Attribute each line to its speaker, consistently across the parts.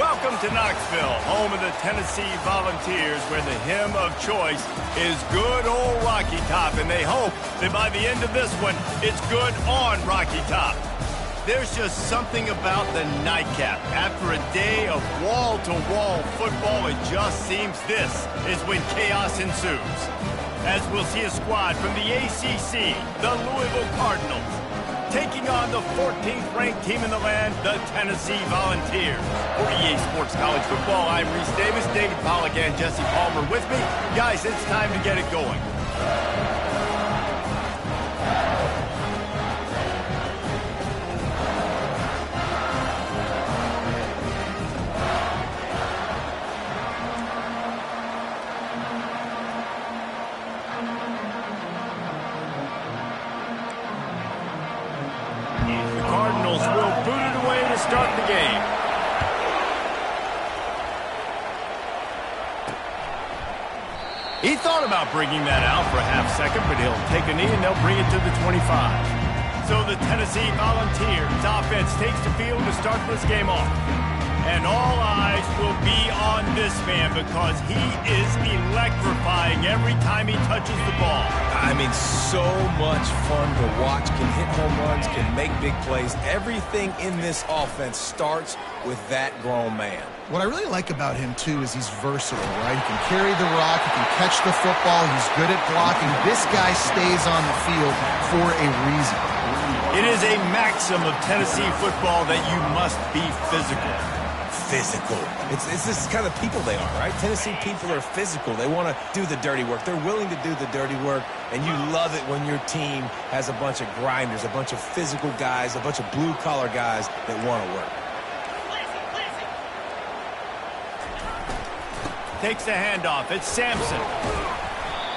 Speaker 1: Welcome to Knoxville, home of the Tennessee Volunteers, where the hymn of choice is good old Rocky Top, and they hope that by the end of this one, it's good on Rocky Top. There's just something about the nightcap. After a day of wall-to-wall football, it just seems this is when chaos ensues. As we'll see a squad from the ACC, the Louisville Cardinals, taking on the 14th ranked team in the land, the Tennessee Volunteers. For EA Sports College Football, I'm Reese Davis, David Pollack, and Jesse Palmer with me. Guys, it's time to get it going. Start the game. He thought about bringing that out for a half second, but he'll take a knee and they'll bring it to the 25. So the Tennessee Volunteers offense takes the field to start this game off. And all eyes will be on this man because he is electrifying every time he touches the ball.
Speaker 2: I mean, so much fun to watch. Can hit home runs, can make big plays. Everything in this offense starts with that grown man.
Speaker 3: What I really like about him, too, is he's versatile, right? He can carry the rock, he can catch the football, he's good at blocking. This guy stays on the field for a reason.
Speaker 1: It is a maxim of Tennessee football that you must be physical.
Speaker 2: Physical. It's this kind of people they are, right? Tennessee people are physical. They want to do the dirty work. They're willing to do the dirty work, and you love it when your team has a bunch of grinders, a bunch of physical guys, a bunch of blue-collar guys that want to work.
Speaker 1: Takes the handoff. It's Sampson.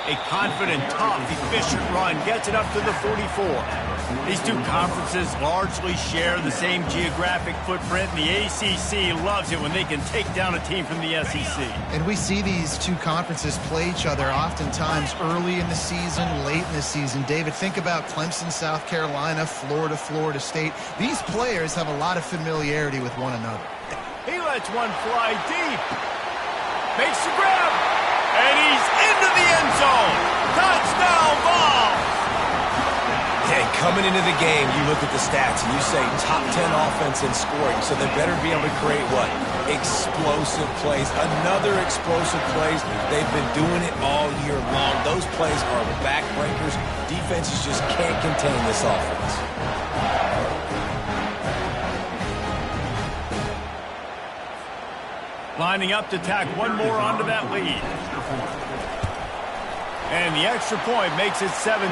Speaker 1: A confident, tough, efficient run gets it up to the 44. These two conferences largely share the same geographic footprint, and the ACC loves it when they can take down a team from the SEC.
Speaker 3: And we see these two conferences play each other oftentimes early in the season, late in the season. David, think about Clemson, South Carolina, Florida, Florida State. These players have a lot of familiarity with one another.
Speaker 1: He lets one fly deep. Makes the grab. And he's into the end zone. Touchdown ball.
Speaker 2: And coming into the game, you look at the stats and you say top 10 offense in scoring, so they better be able to create what? Explosive plays. Another explosive plays. They've been doing it all year long. Those plays are backbreakers. Defenses just can't contain this offense.
Speaker 1: Lining up to tack one more onto that lead. And the extra point makes it 7-0.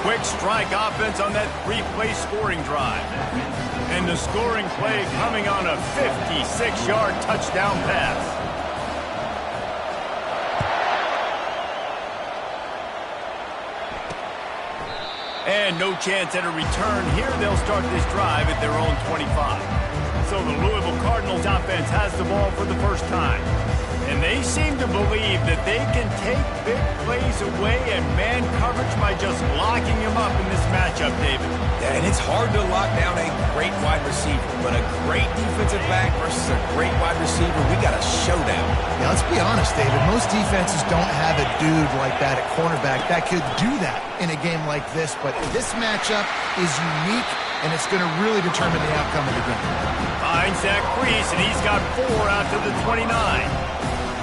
Speaker 1: Quick strike offense on that three-play scoring drive. And the scoring play coming on a 56-yard touchdown pass. And no chance at a return here. They'll start this drive at their own 25. So the Louisville Cardinals offense has the ball for the first time. And they seem to believe that they can take big plays away and man coverage by just locking him up in this matchup, David.
Speaker 2: Yeah, and it's hard to lock down a great wide receiver, but a great defensive back versus a great wide receiver, we got a showdown.
Speaker 3: Yeah, let's be honest, David. Most defenses don't have a dude like that at cornerback that could do that in a game like this, but this matchup is unique, and it's going to really determine the outcome of the game.
Speaker 1: Finds Zach Priest, and he's got 4 out to the 29.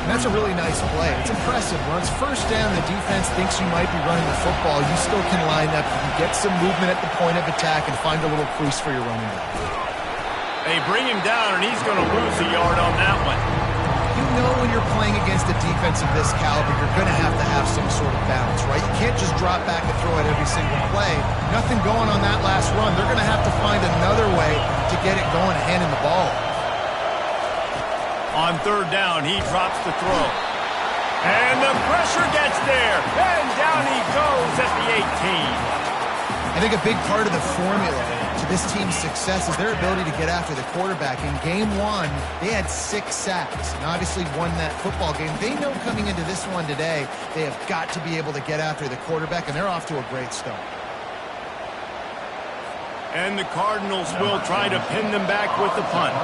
Speaker 3: And that's a really nice play. It's impressive. When it's first down, the defense thinks you might be running the football. You still can line up. You can get some movement at the point of attack and find a little crease for your running back.
Speaker 1: They bring him down, and he's going to lose a yard on that one.
Speaker 3: You know when you're playing against a defense of this caliber, you're going to have some sort of balance, right? You can't just drop back and throw it every single play. Nothing going on that last run. They're going to have to find another way to get it going and handing the ball.
Speaker 1: On third down, he drops the throw. And the pressure gets there. And down he goes at the 18.
Speaker 3: I think a big part of the formula to this team's success is their ability to get after the quarterback. In game 1, they had 6 sacks and obviously won that football game. They know coming into this one today, they have got to be able to get after the quarterback, and they're off to a great start.
Speaker 1: And the Cardinals will try to pin them back with the punt.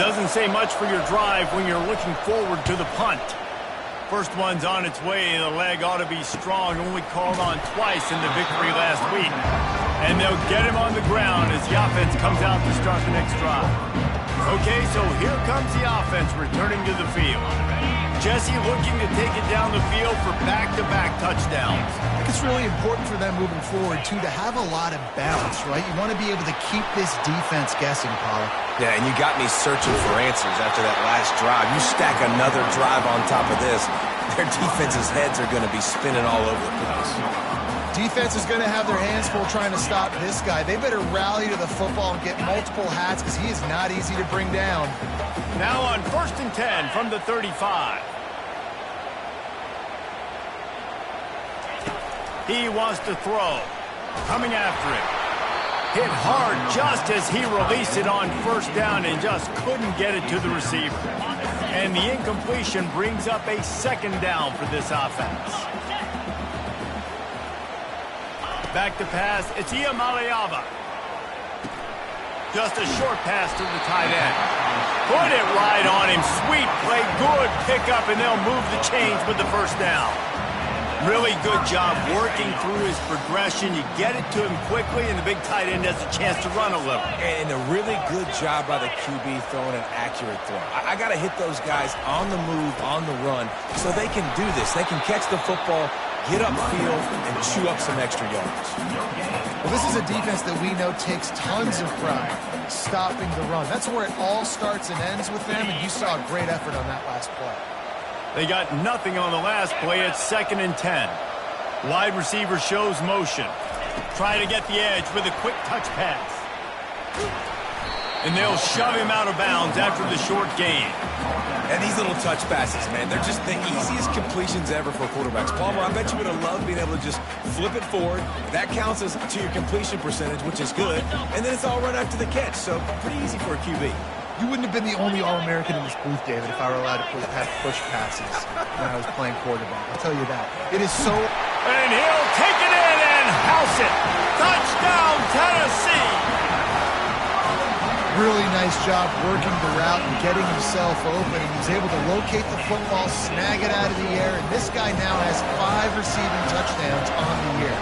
Speaker 1: Doesn't say much for your drive when you're looking forward to the punt. First one's on its way. The leg ought to be strong. Only called on twice in the victory last week. And they'll get him on the ground as the offense comes out to start the next drive. Okay, so here comes the offense returning to the field. Jesse looking to take it down the field for back-to-back touchdowns.
Speaker 3: I think it's really important for them moving forward, too, to have a lot of balance, right? You want to be able to keep this defense guessing, Paul.
Speaker 2: Yeah, and you got me searching for answers after that last drive. You stack another drive on top of this, their defense's heads are going to be spinning all over the place.
Speaker 3: Defense is going to have their hands full trying to stop this guy. They better rally to the football and get multiple hats because he is not easy to bring down.
Speaker 1: Now on 1st and 10 from the 35. He wants to throw. Coming after him. Hit hard just as he released it on 1st down and just couldn't get it to the receiver. And the incompletion brings up a 2nd down for this offense. Back to pass, it's Iamaleava. Just a short pass to the tight end. Put it right on him. Sweet play, good pickup, and they'll move the chains with the 1st down. Really good job working through his progression. You get it to him quickly, and the big tight end has a chance to run a little.
Speaker 2: And a really good job by the QB throwing an accurate throw. I got to hit those guys on the move, on the run, so they can do this. They can catch the football, get upfield, and chew up some extra yards.
Speaker 3: Well, this is a defense that we know takes tons of pride stopping the run. That's where it all starts and ends with them, and you saw a great effort on that last play.
Speaker 1: They got nothing on the last play. It's 2nd and 10. Wide receiver shows motion. Try to get the edge with a quick touch pass. And they'll shove him out of bounds after the short gain.
Speaker 2: And these little touch passes, man, they're just the easiest completions ever for quarterbacks. Palmer, I bet you would have loved being able to just flip it forward. That counts as to your completion percentage, which is good. And then it's all run after the catch, so pretty easy for a QB.
Speaker 3: You wouldn't have been the only All-American in this booth, David, if I were allowed to have push passes when I was playing quarterback. I'll tell you that. It is so...
Speaker 1: And he'll take it in and house it. Touchdown, Tennessee!
Speaker 3: Really nice job working the route and getting himself open. He was able to locate the football, snag it out of the air, and this guy now has 5 receiving touchdowns on the year.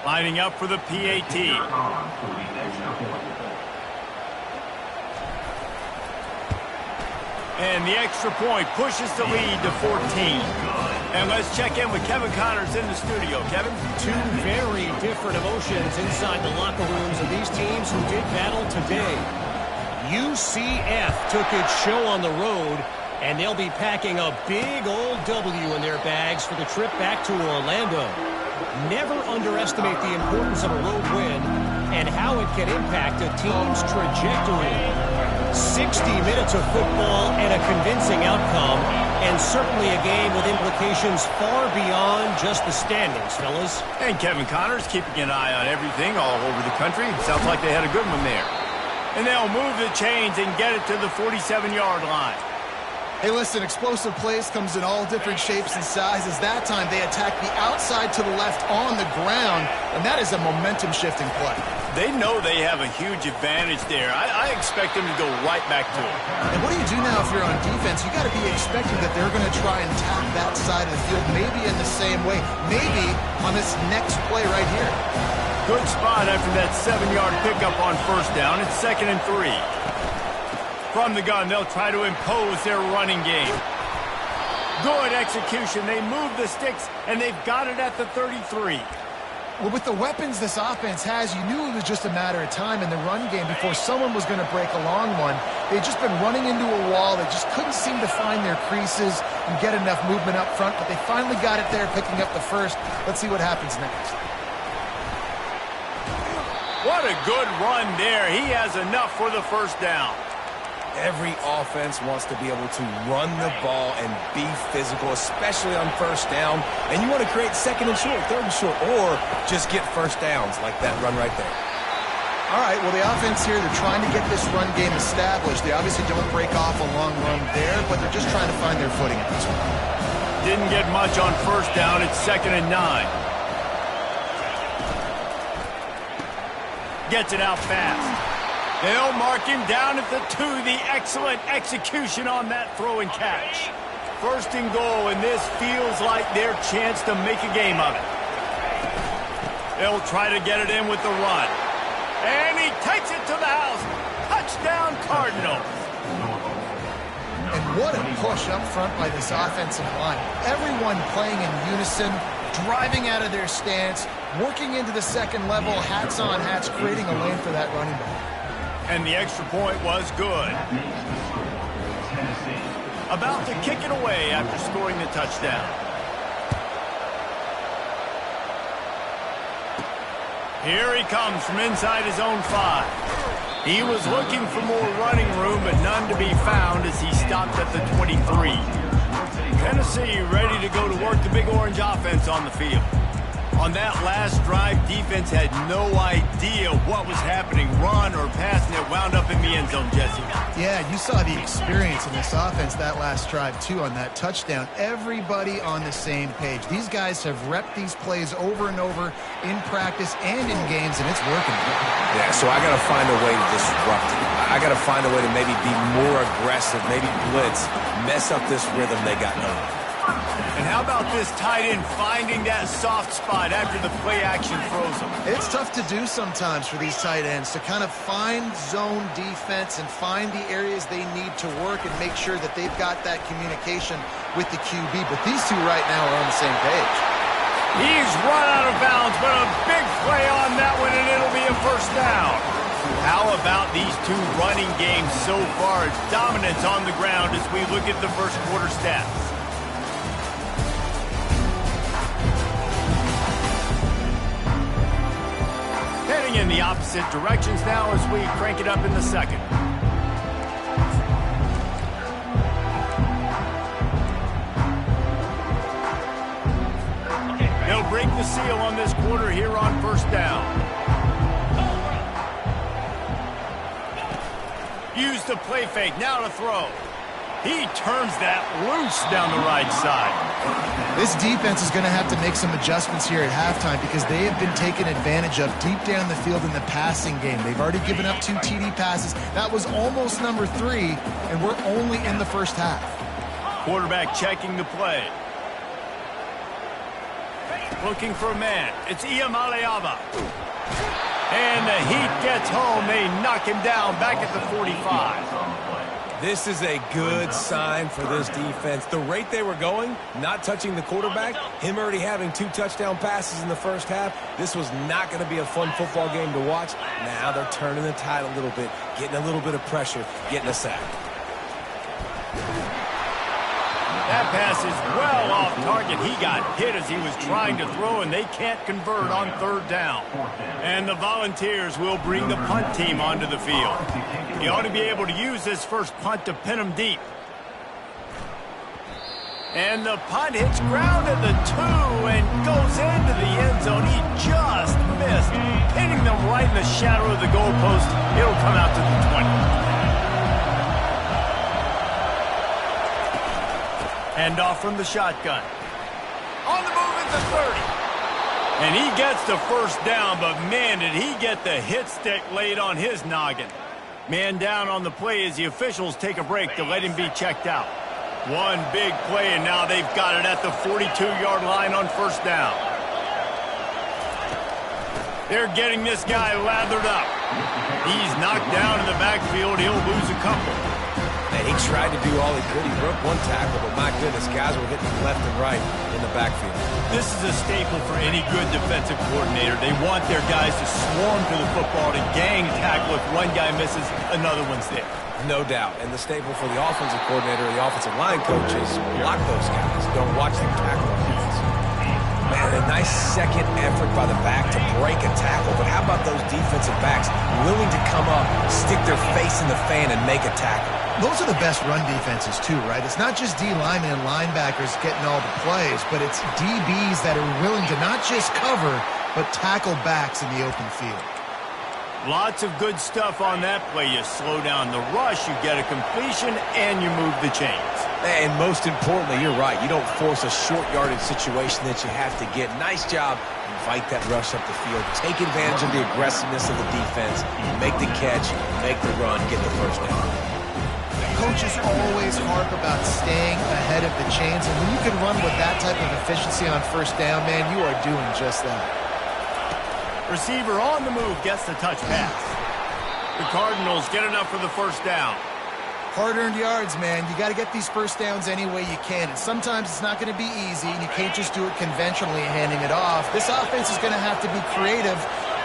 Speaker 1: Lining up for the PAT. And the extra point pushes the lead to 14. And let's check in with Kevin Connors in the studio. Kevin?
Speaker 4: 2 very different emotions inside the locker rooms of these teams who did battle today. UCF took its show on the road, and they'll be packing a big old W in their bags for the trip back to Orlando. Never underestimate the importance of a road win and how it can impact a team's trajectory. 60 minutes of football and a convincing outcome, and certainly a game with implications far beyond just the standings, fellas.
Speaker 1: And Kevin Connors keeping an eye on everything all over the country. Sounds like they had a good one there. And they'll move the chains and get it to the 47-yard line.
Speaker 3: Hey, listen, explosive plays comes in all different shapes and sizes. That time, they attack the outside to the left on the ground, and that is a momentum-shifting play.
Speaker 1: They know they have a huge advantage there. I expect them to go right back to it.
Speaker 3: And what do you do now if you're on defense? You got to be expecting that they're going to try and tap that side of the field, maybe in the same way, maybe on this next play right here.
Speaker 1: Good spot after that 7-yard pickup on 1st down. It's 2nd and 3. From the gun, they'll try to impose their running game. Good execution. They move the sticks, and they've got it at the 33.
Speaker 3: Well, with the weapons this offense has, you knew it was just a matter of time in the run game before someone was going to break a long one. They'd just been running into a wall. They just couldn't seem to find their creases and get enough movement up front, but they finally got it there, picking up the first. Let's see what happens next.
Speaker 1: What a good run there. He has enough for the 1st down.
Speaker 2: Every offense wants to be able to run the ball and be physical, especially on 1st down. And you want to create 2nd and short, 3rd and short, or just get 1st downs like that run right there.
Speaker 3: All right, well, the offense here, they're trying to get this run game established. They obviously don't break off a long run there, but they're just trying to find their footing at this point.
Speaker 1: Didn't get much on first down. It's 2nd and 9. Gets it out fast. They'll mark him down at the 2. The excellent execution on that throw and catch. 1st and goal, and this feels like their chance to make a game of it. They'll try to get it in with the run. And he takes it to the house. Touchdown, Cardinals.
Speaker 3: And what a push up front by this offensive line. Everyone playing in unison, driving out of their stance, working into the second level, hats on hats, creating a lane for that running back.
Speaker 1: And the extra point was good. About to kick it away after scoring the touchdown. Here he comes from inside his own 5. He was looking for more running room, but none to be found as he stopped at the 23. Tennessee ready to go to work the Big Orange offense on the field. On that last drive, defense had no idea what was happening, run or pass, and it wound up in the end zone, Jesse.
Speaker 3: Yeah, you saw the experience in this offense that last drive, too, on that touchdown. Everybody on the same page. These guys have repped these plays over and over in practice and in games, and it's working.
Speaker 2: Yeah, so I got to find a way to disrupt it. I got to find a way to maybe be more aggressive, maybe blitz, mess up this rhythm they got going.
Speaker 1: And how about this tight end finding that soft spot after the play action throws him?
Speaker 3: It's tough to do sometimes for these tight ends to kind of find zone defense and find the areas they need to work and make sure that they've got that communication with the QB. But these two right now are on the same page.
Speaker 1: He's run out of bounds, but a big play on that one, and it'll be a 1st down. How about these two running games so far? Dominance on the ground as we look at the first quarter stats. Heading in the opposite directions now as we crank it up in the second. They'll break the seal on this quarter here on 1st down. Use the play fake, now to throw. He turns that loose down the right side.
Speaker 3: This defense is going to have to make some adjustments here at halftime because they have been taken advantage of deep down the field in the passing game. They've already given up 2 TD passes. That was almost number 3, and we're only in the first half.
Speaker 1: Quarterback checking the play. Looking for a man. It's Iamaleava. And the heat gets home. They knock him down back at the 45.
Speaker 2: This is a good sign for this defense. The rate they were going, not touching the quarterback, him already having 2 touchdown passes in the first half, this was not going to be a fun football game to watch. Now they're turning the tide a little bit, getting a little bit of pressure, getting a sack.
Speaker 1: That pass is well off target. He got hit as he was trying to throw, and they can't convert on 3rd down. And the Volunteers will bring the punt team onto the field. He ought to be able to use this first punt to pin them deep. And the punt hits ground at the 2 and goes into the end zone. He just missed, pinning them right in the shadow of the goalpost. It'll come out to the 20. Hand off from the shotgun. On the move at the 30. And he gets the 1st down, but man, did he get the hit stick laid on his noggin. Man down on the play as the officials take a break to let him be checked out. One big play, and now they've got it at the 42-yard line on 1st down. They're getting this guy lathered up. He's knocked down in the backfield. He'll lose a couple.
Speaker 2: He tried to do all he could. He broke 1 tackle, but my goodness, guys were hitting him left and right in the backfield.
Speaker 1: This is a staple for any good defensive coordinator. They want their guys to swarm to the football, to gang tackle. If one guy misses, another one's there.
Speaker 2: No doubt. And the staple for the offensive coordinator or the offensive line coach is block those guys. Don't watch them tackle offense. Man, a nice second effort by the back to break a tackle. But how about those defensive backs willing to come up, stick their face in the fan, and make a tackle?
Speaker 3: Those are the best run defenses, too, right? It's not just D linemen and linebackers getting all the plays, but it's DBs that are willing to not just cover, but tackle backs in the open field.
Speaker 1: Lots of good stuff on that play. You slow down the rush, you get a completion, and you move the chains.
Speaker 2: And most importantly, you're right. You don't force a short yardage situation that you have to get. Nice job. Invite that rush up the field. Take advantage of the aggressiveness of the defense. Make the catch, make the run, get the first down.
Speaker 3: Coaches always harp about staying ahead of the chains, and when you can run with that type of efficiency on first down, man, you are doing just that.
Speaker 1: Receiver on the move gets the touch pass. The Cardinals get enough for the first down.
Speaker 3: Hard-earned yards, man. You got to get these first downs any way you can. And sometimes it's not going to be easy, and you can't just do it conventionally handing it off. This offense is going to have to be creative.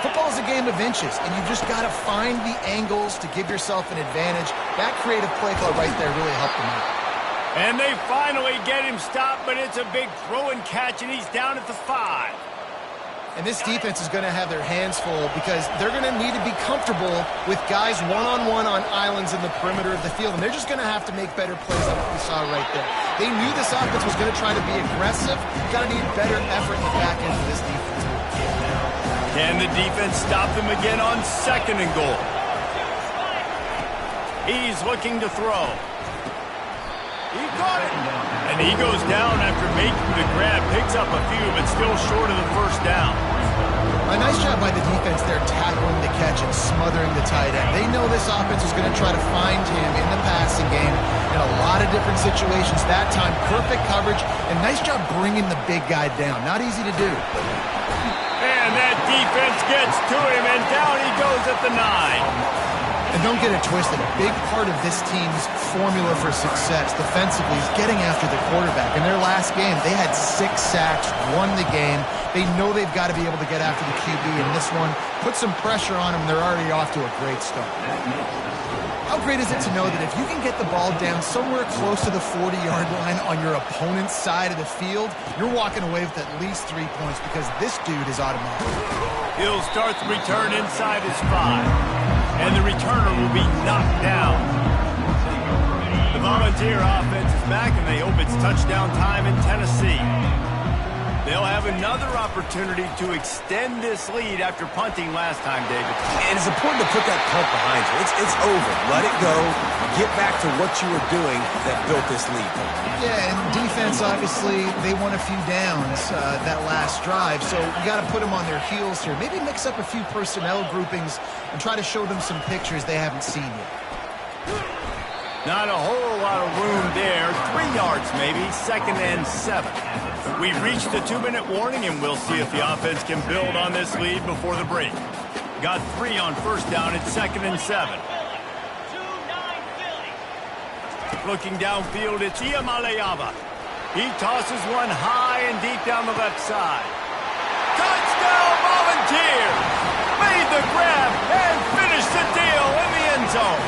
Speaker 3: Football's a game of inches, and you've just got to find the angles to give yourself an advantage. That creative play call right there really helped them out.
Speaker 1: And they finally get him stopped, but it's a big throw and catch, and he's down at the 5.
Speaker 3: And this defense is going to have their hands full because they're going to need to be comfortable with guys one-on-one on islands in the perimeter of the field. And they're just going to have to make better plays than what we saw right there. They knew this offense was going to try to be aggressive. Got to need better effort in the back end of this defense.
Speaker 1: Can the defense stop them again on 2nd and goal? He's looking to throw. He caught it. And he goes down after making the grab. Picks up a few, but still short of the first down.
Speaker 3: A nice job by the defense there tackling the catch and smothering the tight end. They know this offense is going to try to find him in the passing game in a lot of different situations. That time, perfect coverage, and nice job bringing the big guy down. Not easy to do.
Speaker 1: And that defense gets to him, and down he goes at the 9.
Speaker 3: And don't get it twisted. A big part of this team's formula for success defensively is getting after the quarterback. In their last game, they had 6 sacks, won the game. They know they've got to be able to get after the QB, and this one put some pressure on them. They're already off to a great start. How great is it to know that if you can get the ball down somewhere close to the 40-yard line on your opponent's side of the field, you're walking away with at least 3 points because this dude is automatic.
Speaker 1: He'll start the return inside his 5. And the returner will be knocked down. The Volunteer offense is back, and they hope it's touchdown time in Tennessee. They'll have another opportunity to extend this lead after punting last time, David.
Speaker 2: And it's important to put that punt behind you. It's over. Let it go. Get back to what you were doing that built this lead.
Speaker 3: Yeah, and defense, obviously, they won a few downs that last drive, so you got to put them on their heels here. Maybe mix up a few personnel groupings and try to show them some pictures they haven't seen yet.
Speaker 1: Not a whole lot of room there. 3 yards maybe, 2nd and 7. We've reached the 2-minute warning, and we'll see if the offense can build on this lead before the break. Got 3 on first down at 2nd and 7. Looking downfield, it's Iamaleava. He tosses one high and deep down the left side. Touchdown, Volunteers! Made the grab and finished the deal in the end zone.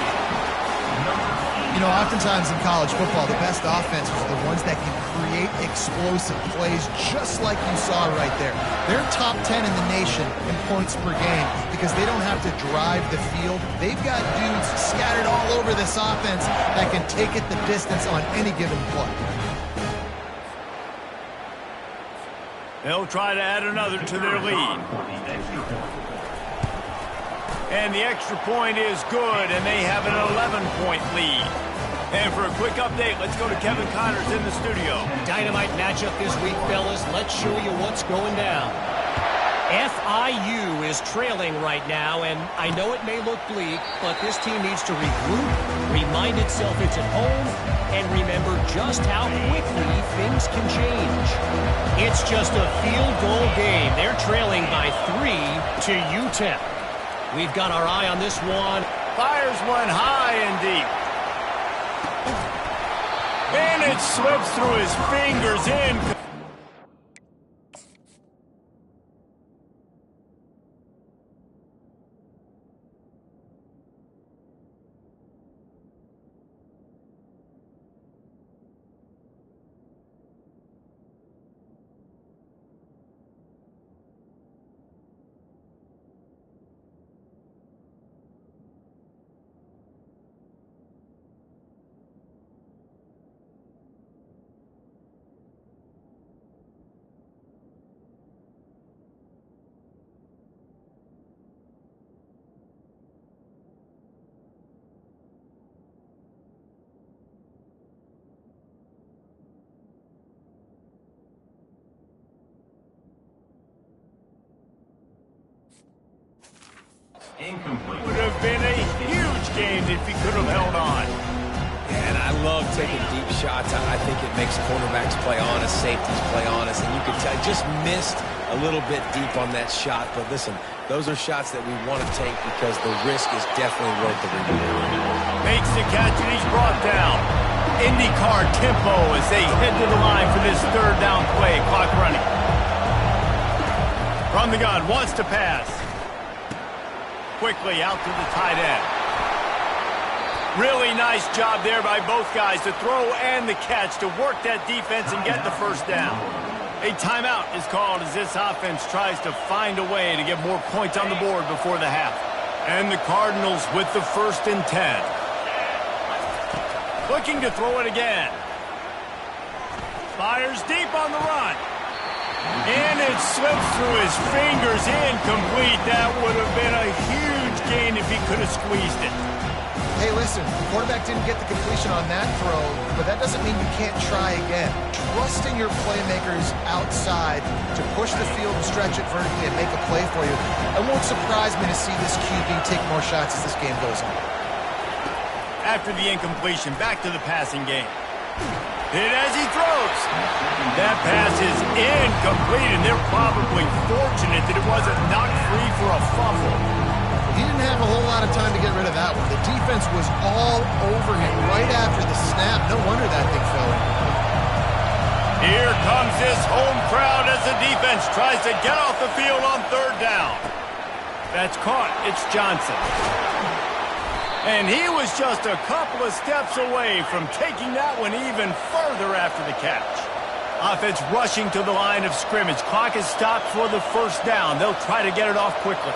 Speaker 3: You know, oftentimes in college football, the best offenses are the ones that can create explosive plays just like you saw right there. They're top 10 in the nation in points per game because they don't have to drive the field. They've got dudes scattered all over this offense that can take it the distance on any given play.
Speaker 1: They'll try to add another to their lead. And the extra point is good, and they have an 11-point lead. And for a quick update, let's go to Kevin Connors in the studio.
Speaker 4: Dynamite matchup this week, fellas. Let's show you what's going down. FIU is trailing right now, and I know it may look bleak, but this team needs to regroup, remind itself it's at home, and remember just how quickly things can change. It's just a field goal game. They're trailing by 3 to UTEP. We've got our eye on this one.
Speaker 1: Fires one high and deep. And it slips through his fingers in. Would have been a huge game if he could have held on.
Speaker 2: And I love taking deep shots. I think it makes cornerbacks play honest, safeties play honest, and you can tell just missed a little bit deep on that shot. But listen, those are shots that we want to take because the risk is definitely worth the reward.
Speaker 1: Makes the catch and he's brought down. IndyCar tempo as they head to the line for this third down play. Clock running. From the gun, wants to pass. Quickly out to the tight end. Really nice job there by both guys to throw and the catch to work that defense and get the first down. A timeout is called as this offense tries to find a way to get more points on the board before the half. And the Cardinals with the 1st and 10. Looking to throw it again. Fires deep on the run. And it slips through his fingers, incomplete. That would have been a huge gain if he could have squeezed it.
Speaker 3: Hey, listen, the quarterback didn't get the completion on that throw, but that doesn't mean you can't try again. Trusting your playmakers outside to push the field and stretch it vertically and make a play for you. It won't surprise me to see this QB take more shots as this game goes on.
Speaker 1: After the incompletion, back to the passing game. Hit as he throws. That pass is incomplete, and they're probably fortunate that it wasn't knocked free for a fumble.
Speaker 3: He didn't have a whole lot of time to get rid of that one. The defense was all over him right after the snap. No wonder that thing fell in.
Speaker 1: Here comes this home crowd as the defense tries to get off the field on third down. That's caught. It's Johnson. And he was just a couple of steps away from taking that one even further after the catch. Offense rushing to the line of scrimmage. Clock is stopped for the first down. They'll try to get it off quickly.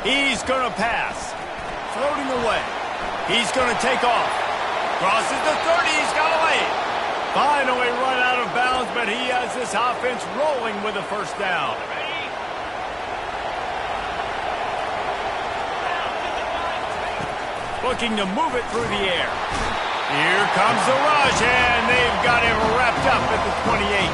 Speaker 1: He's going to pass. Floating away. He's going to take off. Crosses the 30. He's got away. Finally run out of bounds, but he has this offense rolling with a first down. Looking to move it through the air. Here comes the rush, and they've got him wrapped up at the 28.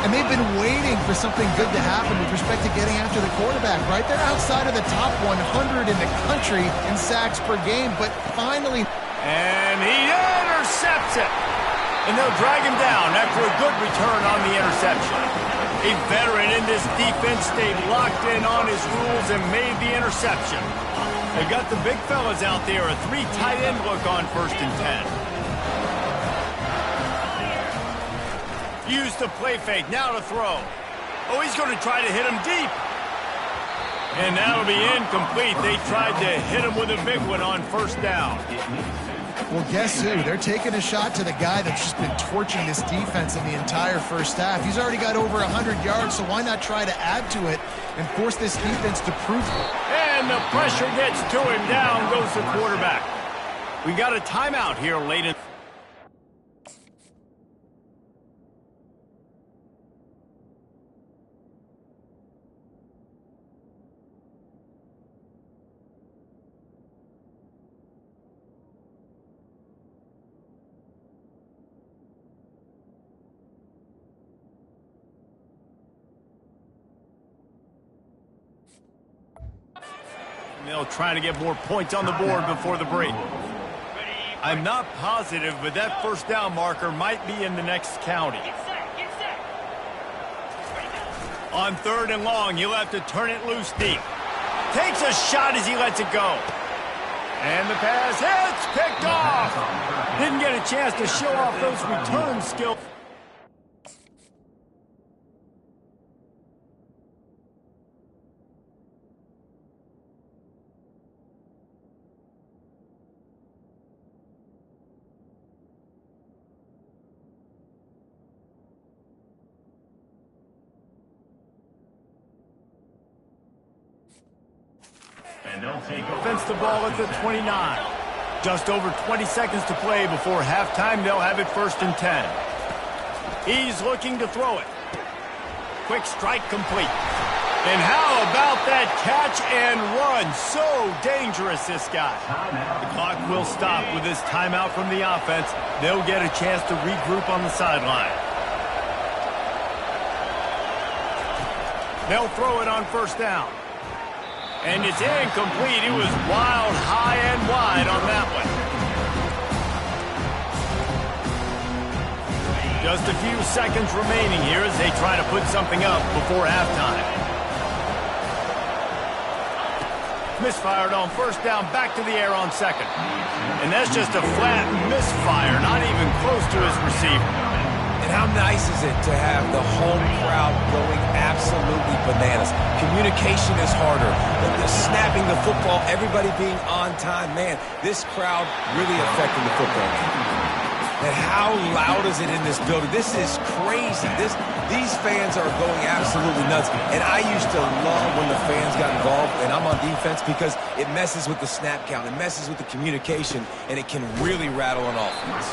Speaker 3: And they've been waiting for something good to happen with respect to getting after the quarterback, right? They're outside of the top 100 in the country in sacks per game, but finally...
Speaker 1: And he intercepts it. And they'll drag him down after a good return on the interception. A veteran in this defense stayed locked in on his rules and made the interception. They got the big fellas out there, a 3 tight end look on 1st and 10. Used the play fake, now to throw. Oh, he's going to try to hit him deep. And that'll be incomplete. They tried to hit him with a big one on 1st down.
Speaker 3: Well, guess who? They're taking a shot to the guy that's just been torching this defense in the entire first half. He's already got over 100 yards, so why not try to add to it and force this defense to prove it?
Speaker 1: And the pressure gets to him. Down goes the quarterback. We got a timeout here late in. They'll try to get more points on the board before the break. I'm not positive, but that first down marker might be in the next county. On 3rd and long, he'll have to turn it loose deep. Takes a shot as he lets it go. And the pass hits, picked off. Didn't get a chance to show off those return skills. And they'll take offense the ball at the 29. Just over 20 seconds to play before halftime. They'll have it 1st and 10. He's looking to throw it. Quick strike complete. And how about that catch and run? So dangerous, this guy. The clock will stop with this timeout from the offense. They'll get a chance to regroup on the sideline. They'll throw it on 1st down. And it's incomplete. It was wild, high, and wide on that one. Just a few seconds remaining here as they try to put something up before halftime. Misfired on first down, back to the air on second. And that's just a flat misfire, not even close to his receiver.
Speaker 2: And how nice is it to have the home crowd going absolutely bananas? Communication is harder. The snapping the football, everybody being on time. Man, this crowd really affecting the football game. And how loud is it in this building? This is crazy. These fans are going absolutely nuts. And I used to love when the fans got involved, and I'm on defense, because it messes with the snap count. It messes with the communication, and it can really rattle an offense.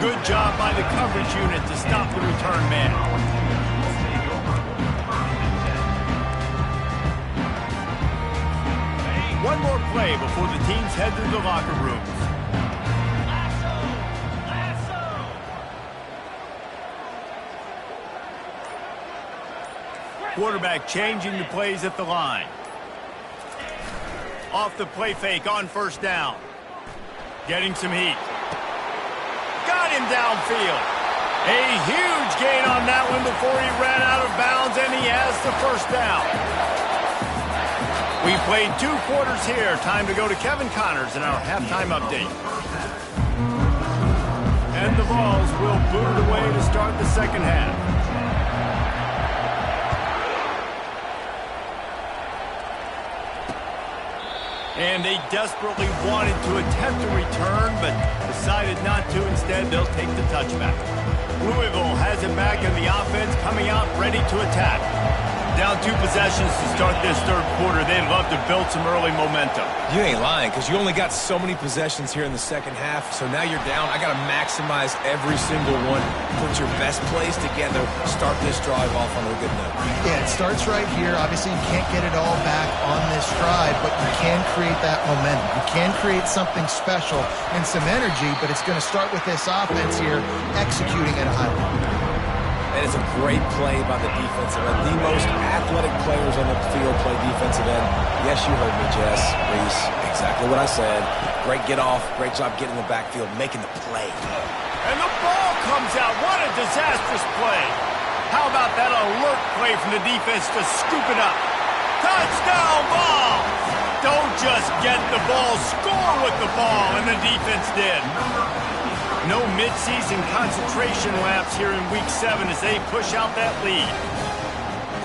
Speaker 1: Good job by the coverage unit to stop the return man. One more play before the teams head to the locker rooms. Quarterback changing the plays at the line. Off the play fake on first down. Getting some heat. Got him downfield. A huge gain on that one before he ran out of bounds, and he has the first down. We played 2 quarters here. Time to go to Kevin Connors in our halftime update. And the Vols will boot it away to start the second half. And they desperately wanted to attempt a return, but decided not to. Instead, they'll take the touchback. Louisville has it back, and the offense coming out ready to attack. Down 2 possessions to start this third quarter. They'd love to build some early momentum.
Speaker 2: You ain't lying, because you only got so many possessions here in the second half, so now you're down. I got to maximize every single one. Put your best plays together. Start this drive off on a good note.
Speaker 3: Yeah, it starts right here. Obviously, you can't get it all back on this drive, but you can create that momentum. You can create something special and some energy, but it's going to start with this offense here executing at a high level.
Speaker 2: And it's a great play by the defensive end. The most athletic players on the field play defensive end. Yes, you heard me, Jess, Reese. Exactly what I said. Great get off. Great job getting in the backfield, making the play.
Speaker 1: And the ball comes out. What a disastrous play. How about that alert play from the defense to scoop it up? Touchdown ball! Don't just get the ball, score with the ball, and the defense did. No midseason concentration laps here in Week 7 as they push out that lead.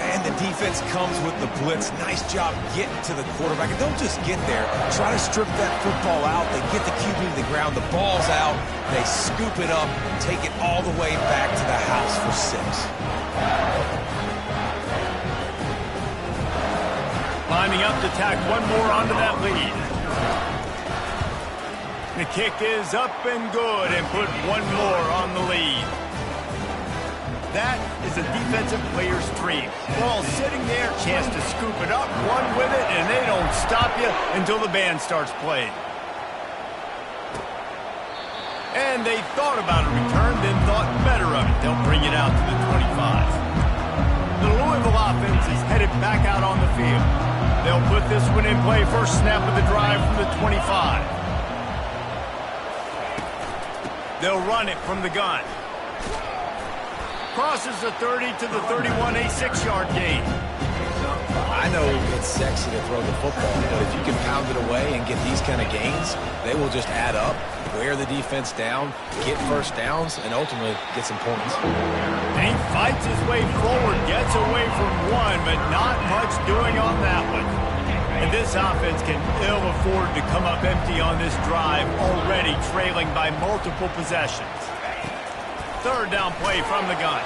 Speaker 2: And the defense comes with the blitz. Nice job getting to the quarterback. And don't just get there. Try to strip that football out. They get the QB to the ground. The ball's out. They scoop it up, take it all the way back to the house for 6.
Speaker 1: Lining up to tack one more onto that lead. The kick is up and good, and put one more on the lead. That is a defensive player's dream. Ball sitting there, chance to scoop it up, run with it, and they don't stop you until the band starts playing. And they thought about a return, then thought better of it. They'll bring it out to the 25. The Louisville offense is headed back out on the field. They'll put this one in play. First snap of the drive from the 25. They'll run it from the gun. Crosses the 30 to the 31, a 6-yard gain.
Speaker 2: I know it's sexy to throw the football, but if you can pound it away and get these kind of gains, they will just add up, wear the defense down, get first downs, and ultimately get some points.
Speaker 1: And he fights his way forward, gets away from one, but not much doing on that one. And this offense can ill afford to come up empty on this drive, already trailing by multiple possessions. Third down play from the gun.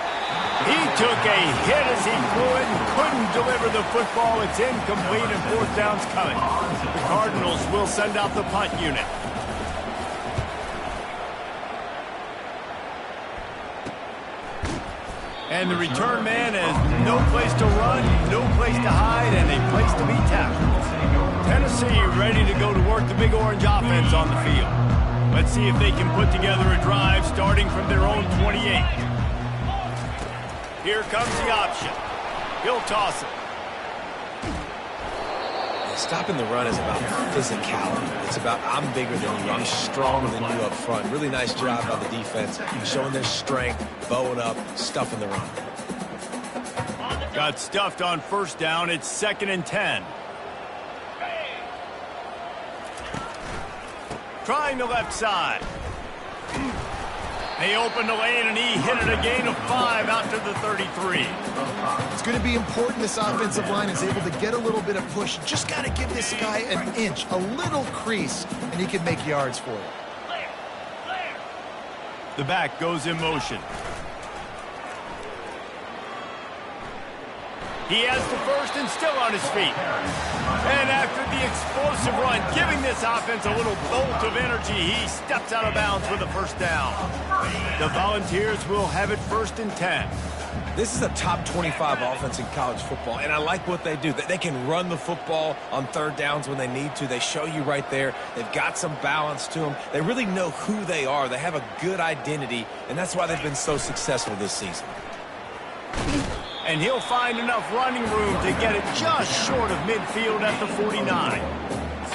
Speaker 1: He took a hit as he threw it and couldn't deliver the football. It's incomplete and fourth down's coming. The Cardinals will send out the punt unit. And the return man has no place to run, no place to hide, and a place to be tackled. Tennessee ready to go to work the Big Orange offense on the field. Let's see if they can put together a drive starting from their own 28. Here comes the option. He'll toss it.
Speaker 2: Stopping the run is about physicality. It's about I'm bigger than you, I'm stronger than you up front. Really nice job by the defense, showing their strength, bowing up, stuffing the run.
Speaker 1: Got stuffed on first down. It's 2nd and 10. Trying the left side. They opened the lane, and he hit it a gain of 5 out to the 33.
Speaker 3: It's going to be important this offensive line is able to get a little bit of push. Just got to give this guy an inch, a little crease, and he can make yards for it.
Speaker 1: The back goes in motion. He has the first and still on his feet. And after the explosive run, giving this offense a little bolt of energy, he steps out of bounds with a first down. The Volunteers will have it 1st and 10.
Speaker 2: This is a top 25 offense in college football, and I like what they do. They can run the football on 3rd downs when they need to. They show you right there. They've got some balance to them. They really know who they are. They have a good identity, and that's why they've been so successful this season.
Speaker 1: And he'll find enough running room to get it just short of midfield at the 49.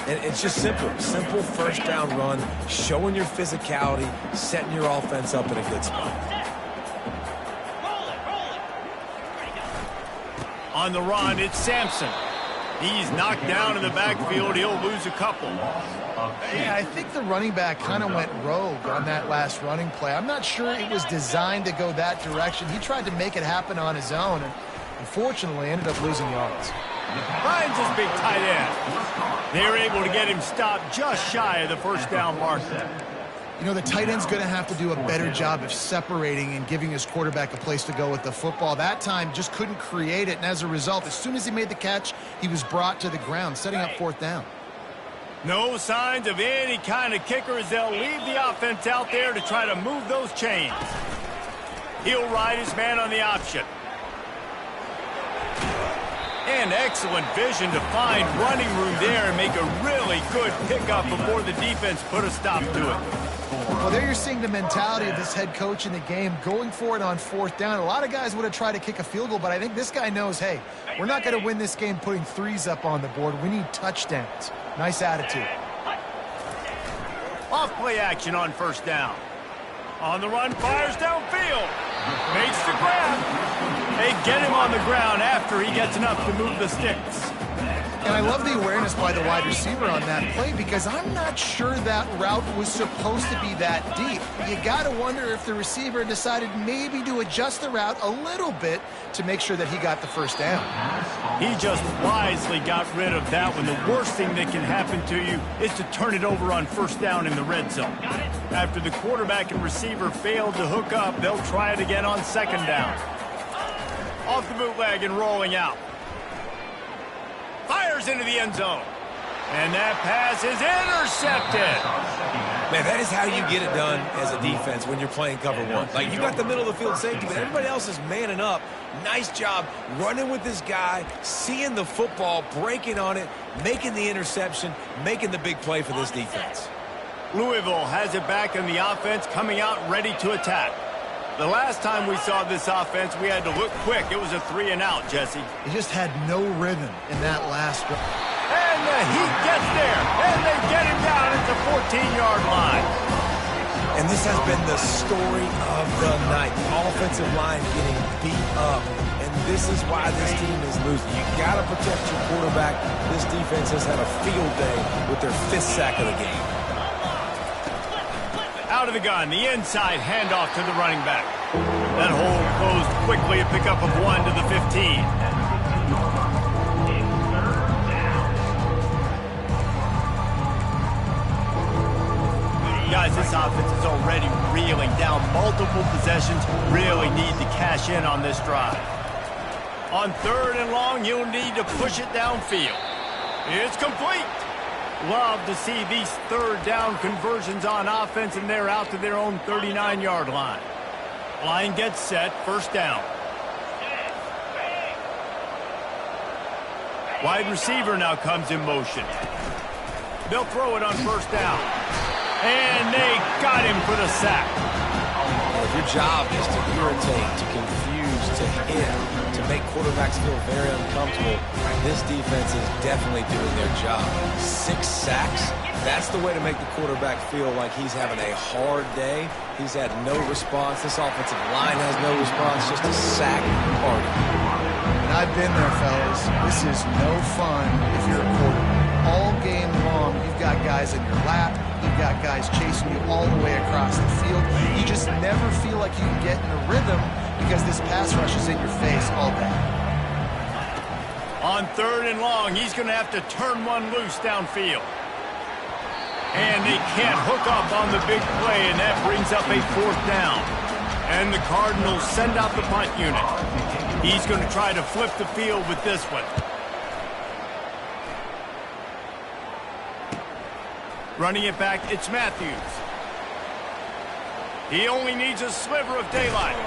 Speaker 2: And it's just simple 1st down run, showing your physicality, setting your offense up in a good spot.
Speaker 1: On the run, it's Sampson. He's knocked down in the backfield. He'll lose a couple.
Speaker 3: Yeah, I think the running back kind of went rogue on that last running play. I'm not sure it was designed to go that direction. He tried to make it happen on his own, and unfortunately ended up losing yards.
Speaker 1: Finds his big tight end. They're able to get him stopped just shy of the first down marker.
Speaker 3: You know, the tight end's going to have to do a better job of separating and giving his quarterback a place to go with the football. That time just couldn't create it, and as a result, as soon as he made the catch, he was brought to the ground, setting up 4th down.
Speaker 1: No signs of any kind of kicker as they'll leave the offense out there to try to move those chains. He'll ride his man on the option. And excellent vision to find running room there and make a really good pickup before the defense put a stop to it.
Speaker 3: Well, there you're seeing the mentality of this head coach in the game, going for it on 4th down. A lot of guys would have tried to kick a field goal, but I think this guy knows, hey, we're not going to win this game putting 3s up on the board. We need touchdowns. Nice attitude.
Speaker 1: Off play action on 1st down. On the run, fires downfield. Makes the grab. They get him on the ground after he gets enough to move the sticks.
Speaker 3: And I love the awareness by the wide receiver on that play because I'm not sure that route was supposed to be that deep. You got to wonder if the receiver decided maybe to adjust the route a little bit to make sure that he got the first down.
Speaker 1: He just wisely got rid of that one. The worst thing that can happen to you is to turn it over on 1st down in the red zone. After the quarterback and receiver failed to hook up, they'll try it again on 2nd down. Off the bootleg and rolling out. Fires into the end zone. And that pass is intercepted.
Speaker 2: Man, that is how you get it done as a defense when you're playing cover 1. Like, you got the middle of the field safety, but everybody else is manning up. Nice job running with this guy, seeing the football, breaking on it, making the interception, making the big play for this defense.
Speaker 1: Louisville has it back in the offense, coming out ready to attack. The last time we saw this offense, we had to look quick. It was a 3-and-out, Jesse.
Speaker 3: He just had no rhythm in that last drive.
Speaker 1: And the Heat gets there, and they get him down at the 14-yard line.
Speaker 2: And this has been the story of the night. The offensive line getting beat up. And this is why this team is losing. You got to protect your quarterback. This defense has had a field day with their 5th sack of the game.
Speaker 1: Out of the gun, the inside handoff to the running back. That hole closed quickly, a pickup of 1 to the 15. Guys, this offense is already reeling down multiple possessions. Really need to cash in on this drive. On 3rd and long, you'll need to push it downfield. It's complete. Love to see these 3rd down conversions on offense, and they're out to their own 39-yard line. Line gets set, 1st down. Wide receiver now comes in motion. They'll throw it on 1st down. And they got him for the sack.
Speaker 2: Well, if your job is to irritate, to confuse, to hit, to make quarterbacks feel very uncomfortable. This defense is definitely doing their job. 6 sacks, that's the way to make the quarterback feel like he's having a hard day. He's had no response. This offensive line has no response, just a sack party.
Speaker 3: And I've been there, fellas. This is no fun if you're a quarterback. All game long, you've got guys in your lap. You've got guys chasing you all the way across the field. You just never feel like you can get in a rhythm because this pass rush is in your face all day.
Speaker 1: On 3rd and long, he's going to have to turn one loose downfield. And they can't hook up on the big play, and that brings up a 4th down. And the Cardinals send out the punt unit. He's going to try to flip the field with this one. Running it back, it's Matthews. He only needs a sliver of daylight.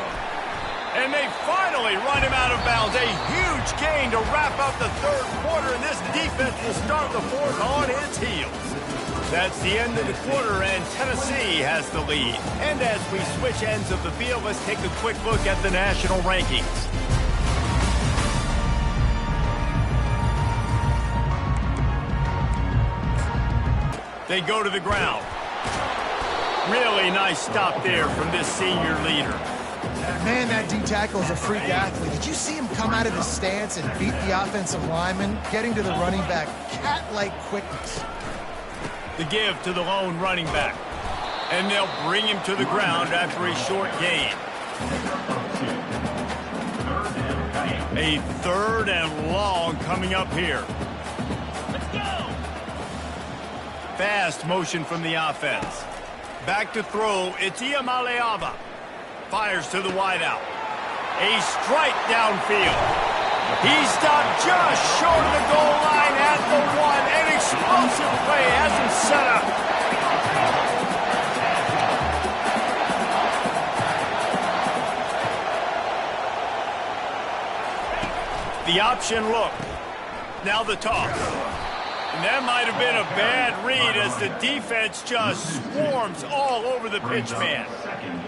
Speaker 1: And they finally run him out of bounds. A huge gain to wrap up the 3rd quarter, and this defense will start the 4th on its heels. That's the end of the quarter, and Tennessee has the lead. And as we switch ends of the field, let's take a quick look at the national rankings. They go to the ground. Really nice stop there from this senior leader.
Speaker 3: Man, that D-tackle is a freak athlete. Did you see him come out of his stance and beat the offensive lineman, getting to the running back? Cat-like quickness.
Speaker 1: The give to the lone running back. And they'll bring him to the ground after a short gain. A 3rd and long coming up here. Fast motion from the offense. Back to throw, it's Iamaleava. Fires to the wideout. A strike downfield. He stopped just short of the goal line at the 1. An explosive play has him set up. The option look. Now the toss. And that might have been a bad read as the defense just swarms all over the pitch man.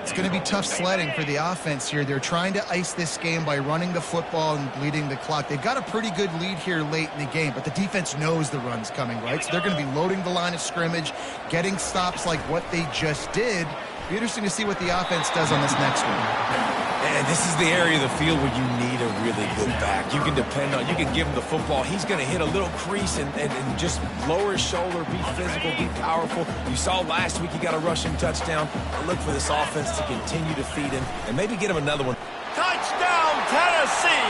Speaker 3: It's going to be tough sledding for the offense here. They're trying to ice this game by running the football and bleeding the clock. They've got a pretty good lead here late in the game, but the defense knows the run's coming, right? So they're going to be loading the line of scrimmage, getting stops like what they just did. Be interesting to see what the offense does on this next one.
Speaker 2: And this is the area of the field where you need a really good back. You can depend on, you can give him the football. He's going to hit a little crease and just lower his shoulder, be physical, be powerful. You saw last week he got a rushing touchdown. I look for this offense to continue to feed him and maybe get him another one.
Speaker 1: Touchdown, Tennessee!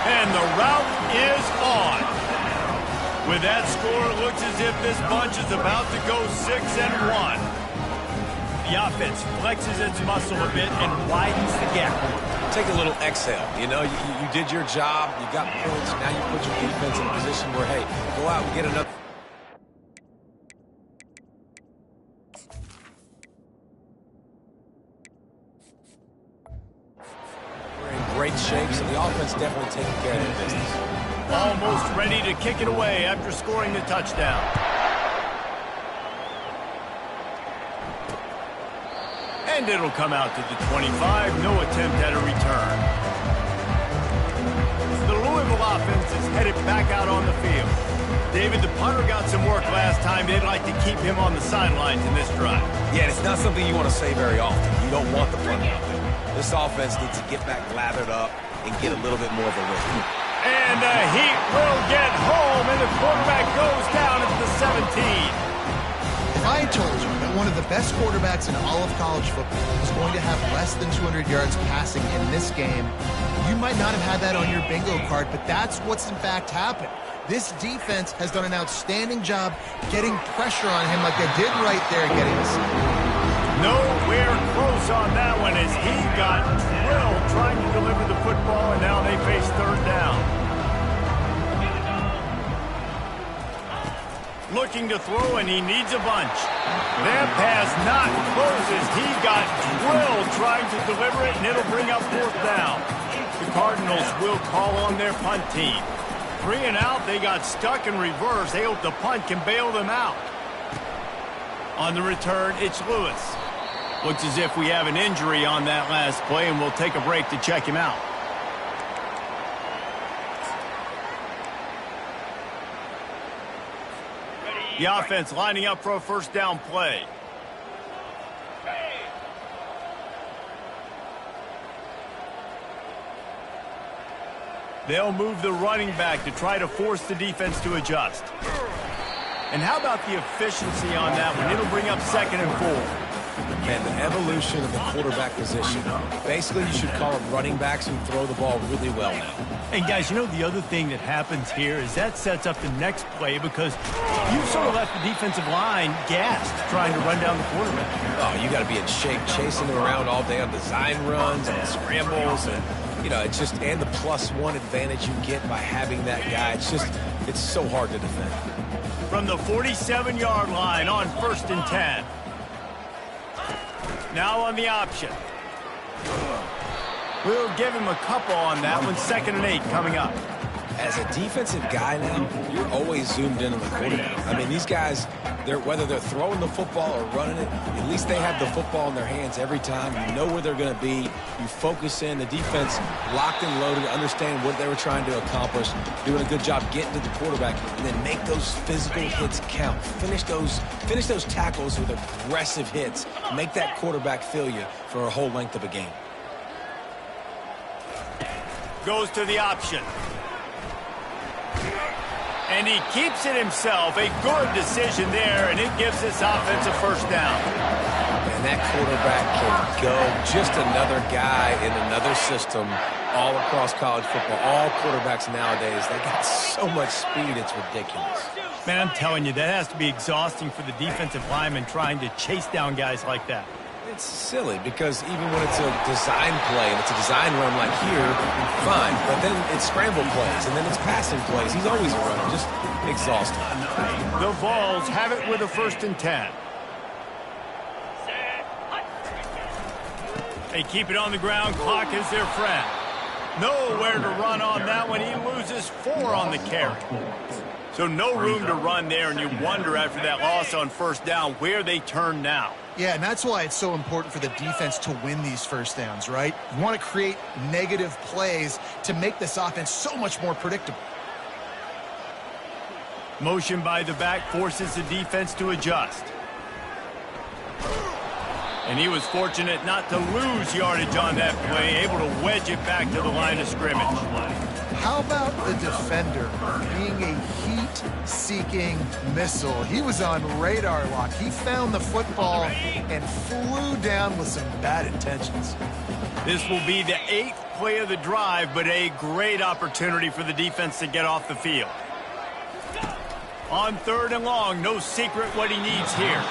Speaker 1: And the route is on. With that score, it looks as if this bunch is about to go 6-1. The offense flexes its muscle a bit and widens the gap.
Speaker 2: Take a little exhale. You know, you did your job. You got points. Now you put your defense in a position where, hey, go out and get another. We're in great shape, so the offense definitely taking care of their business.
Speaker 1: Almost ready to kick it away after scoring the touchdown. And it'll come out to the 25. No attempt at a return. The Louisville offense is headed back out on the field. David, the punter got some work last time. They'd like to keep him on the sidelines in this drive.
Speaker 2: Yeah, it's not something you want to say very often. You don't want the punter out there. This offense needs to get back lathered up and get a little bit more of a rhythm.
Speaker 1: And the Heat will get home, and the quarterback goes down at the 17.
Speaker 3: If I told you that one of the best quarterbacks in all of college football is going to have less than 200 yards passing in this game, you might not have had that on your bingo card, but that's what's in fact happened. This defense has done an outstanding job getting pressure on him like they did right there getting the sack.
Speaker 1: Nowhere close on that one as he got drilled trying to deliver the football, and now they face 3rd down. Looking to throw, and he needs a bunch. That pass not closes. He got drilled trying to deliver it, and it'll bring up 4th down. The Cardinals will call on their punt team. 3 and out, they got stuck in reverse. They hope the punt can bail them out. On the return, it's Lewis. Looks as if we have an injury on that last play, and we'll take a break to check him out. The offense lining up for a first down play. They'll move the running back to try to force the defense to adjust. And how about the efficiency on that one? It'll bring up 2nd and 4.
Speaker 2: Man, the evolution of the quarterback position. Basically, you should call them running backs who throw the ball really well now.
Speaker 1: And guys, you know the other thing that happens here is that sets up the next play because you sort of left the defensive line gassed trying to run down the quarterback.
Speaker 2: Oh, you got to be in shape chasing him around all day on design runs and scrambles and, you know, it's just, and the +1 advantage you get by having that guy. It's so hard to defend.
Speaker 1: From the 47-yard line on 1st and 10. Now on the option. We'll give him a couple on that one. 2nd and 8 coming up.
Speaker 2: As a defensive guy now, you're always zoomed in on the quarterback. I mean, these guys, whether they're throwing the football or running it, at least they have the football in their hands every time. You know where they're going to be. You focus in. The defense locked and loaded, understand what they were trying to accomplish, doing a good job getting to the quarterback, and then make those physical hits count. Finish those tackles with aggressive hits. Make that quarterback feel you for a whole length of a game.
Speaker 1: Goes to the option. And he keeps it himself. A good decision there, and it gives this offense a first down.
Speaker 2: And that quarterback can go. Just another guy in another system all across college football. All quarterbacks nowadays, they got so much speed, it's ridiculous.
Speaker 1: Man, I'm telling you, that has to be exhausting for the defensive lineman trying to chase down guys like that.
Speaker 2: It's silly because even when it's a design play and it's a design run like here, fine. But then it's scramble plays and then it's passing plays. He's always a runner, just exhausting.
Speaker 1: The Vols have it with a 1st and 10. They keep it on the ground. Clock is their friend. Nowhere to run on that one. He loses 4 on the carry. So no room to run there, and you wonder after that loss on 1st down where they turn now.
Speaker 3: Yeah, and that's why it's so important for the defense to win these first downs, right? You want to create negative plays to make this offense so much more predictable.
Speaker 1: Motion by the back forces the defense to adjust. And he was fortunate not to lose yardage on that play, able to wedge it back to the line of scrimmage.
Speaker 3: How about the defender being a heat-seeking missile? He was on radar lock. He found the football and flew down with some bad intentions.
Speaker 1: This will be the 8th play of the drive, but a great opportunity for the defense to get off the field. On 3rd and long, no secret what he needs here.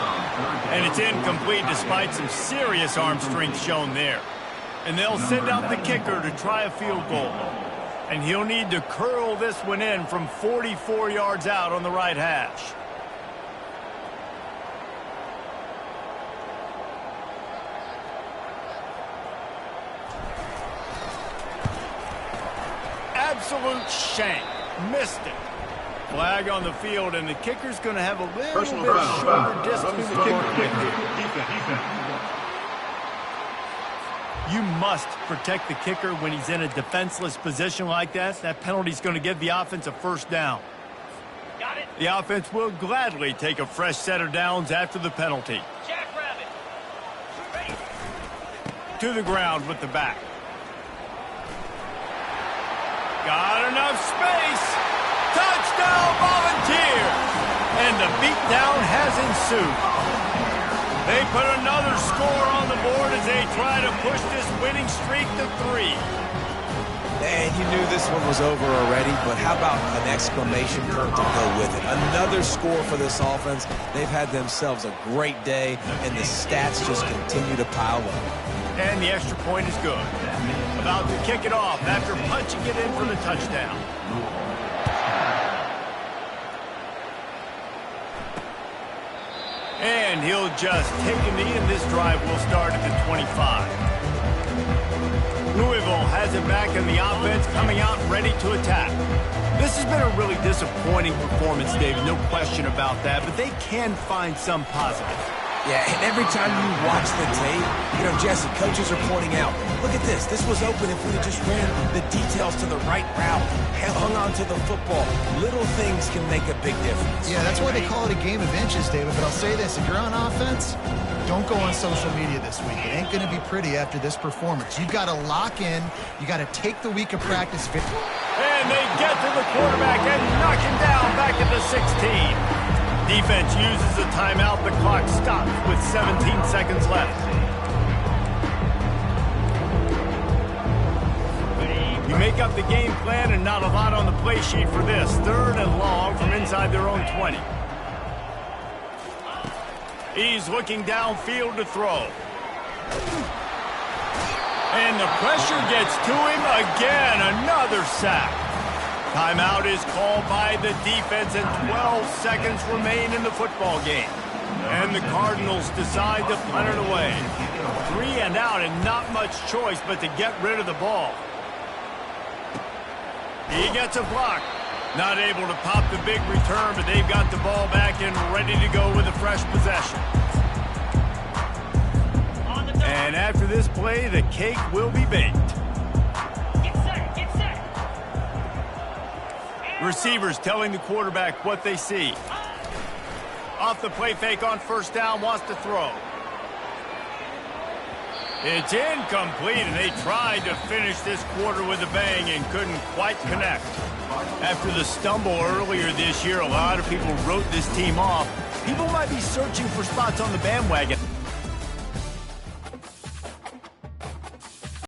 Speaker 1: And it's incomplete despite some serious arm strength shown there. And they'll send out the kicker to try a field goal. And he'll need to curl this one in from 44 yards out on the right hash. Absolute shank. Missed it. Flag on the field, and the kicker's going to have a little bit shorter distance to work with here. You must protect the kicker when he's in a defenseless position like that. That penalty's going to give the offense a first down. Got it. The offense will gladly take a fresh set of downs after the penalty. Jackrabbit. To the ground with the back. Got enough space. Touchdown, Volunteers! And the beatdown has ensued. They put another score on the board as they try to push this winning streak to 3.
Speaker 2: And you knew this one was over already, but how about an exclamation point to go with it? Another score for this offense. They've had themselves a great day, and the stats just continue to pile up.
Speaker 1: And the extra point is good. About to kick it off after punching it in for the touchdown. And he'll just take a knee, and this drive will start at the 25. Louisville has it back in the offense, coming out ready to attack. This has been a really disappointing performance, David, no question about that, but they can find some positive.
Speaker 2: Yeah, and every time you watch the tape, you know, Jesse, coaches are pointing out, look at this. This was open if we just ran the details to the right route. hung on to the football. Little things can make a big difference.
Speaker 3: Yeah, that's why they call it a game of inches, David. But I'll say this, if you're on offense, don't go on social media this week. It ain't going to be pretty after this performance. You've got to lock in. You got to take the week of practice.
Speaker 1: And they get to the quarterback and knock him down back at the 16. Defense uses a timeout. The clock stops with 17 seconds left. You make up the game plan and not a lot on the play sheet for this. 3rd and long from inside their own 20. He's looking downfield to throw. And the pressure gets to him again. Another sack. Timeout is called by the defense and 12 seconds remain in the football game. And the Cardinals decide to punt it away. 3 and out and not much choice but to get rid of the ball. He gets a block. Not able to pop the big return, but they've got the ball back and ready to go with a fresh possession. And after this play, the cake will be baked.
Speaker 5: Get set, get set.
Speaker 1: Receivers telling the quarterback what they see. Off the play fake on 1st down, wants to throw. It's incomplete, and they tried to finish this quarter with a bang and couldn't quite connect. After the stumble earlier this year, a lot of people wrote this team off. People might be searching for spots on the bandwagon.